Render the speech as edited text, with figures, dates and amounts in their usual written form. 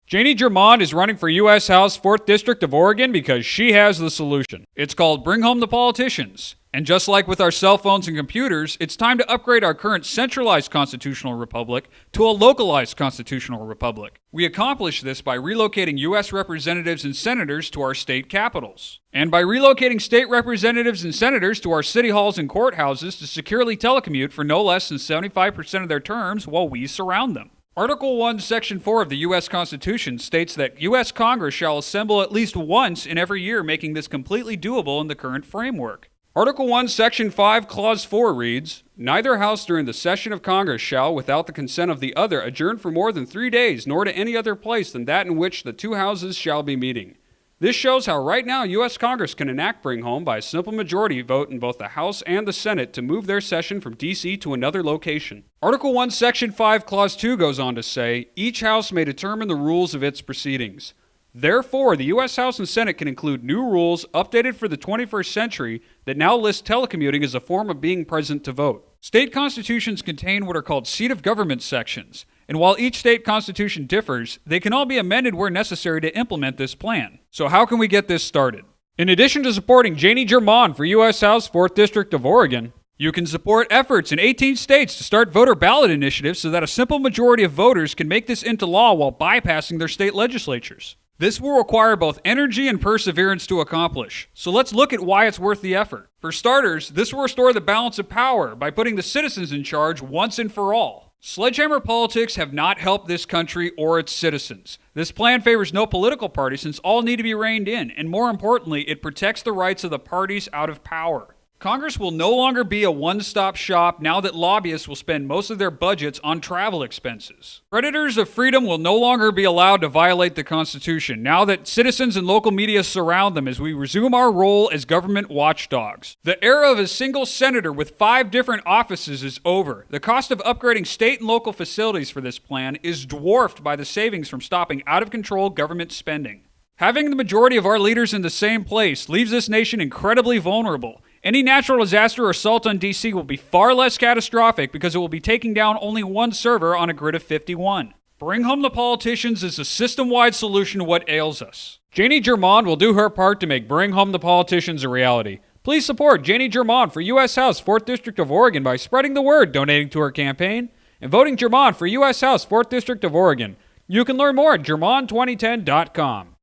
Jaynee Germond is running for U.S. House 4th District of Oregon because she has the solution. It's called Bring Home the Politicians. And just like with our cell phones and computers, it's time to upgrade our current centralized constitutional republic to a localized constitutional republic. We accomplish this by relocating U.S. representatives and senators to our state capitals, and by relocating state representatives and senators to our city halls and courthouses to securely telecommute for no less than 75% of their terms while we surround them. Article 1, Section 4 of the U.S. Constitution states that U.S. Congress shall assemble at least once in every year, making this completely doable in the current framework. Article 1, Section 5, Clause 4 reads, "Neither House during the session of Congress shall, without the consent of the other, adjourn for more than 3 days, nor to any other place than that in which the two houses shall be meeting." This shows how right now U.S. Congress can enact Bring Home by a simple majority vote in both the House and the Senate to move their session from D.C. to another location. Article 1, Section 5, Clause 2 goes on to say, "Each House may determine the rules of its proceedings." Therefore, the U.S. House and Senate can include new rules updated for the 21st century that now list telecommuting as a form of being present to vote. State constitutions contain what are called seat of government sections, and while each state constitution differs, they can all be amended where necessary to implement this plan. So how can we get this started? In addition to supporting Jaynee Germond for U.S. House 4th District of Oregon, you can support efforts in 18 states to start voter ballot initiatives so that a simple majority of voters can make this into law while bypassing their state legislatures. This will require both energy and perseverance to accomplish, so let's look at why it's worth the effort. For starters, this will restore the balance of power by putting the citizens in charge once and for all. Sledgehammer politics have not helped this country or its citizens. This plan favors no political party since all need to be reined in, and more importantly, it protects the rights of the parties out of power. Congress will no longer be a one-stop shop now that lobbyists will spend most of their budgets on travel expenses. Predators of freedom will no longer be allowed to violate the Constitution now that citizens and local media surround them as we resume our role as government watchdogs. The era of a single senator with 5 different offices is over. The cost of upgrading state and local facilities for this plan is dwarfed by the savings from stopping out-of-control government spending. Having the majority of our leaders in the same place leaves this nation incredibly vulnerable. Any natural disaster or assault on D.C. will be far less catastrophic because it will be taking down only one server on a grid of 51. Bring Home the Politicians is a system-wide solution to what ails us. Jaynee Germond will do her part to make Bring Home the Politicians a reality. Please support Jaynee Germond for U.S. House 4th District of Oregon by spreading the word, donating to her campaign, and voting Germond for U.S. House 4th District of Oregon. You can learn more at Germond2010.com.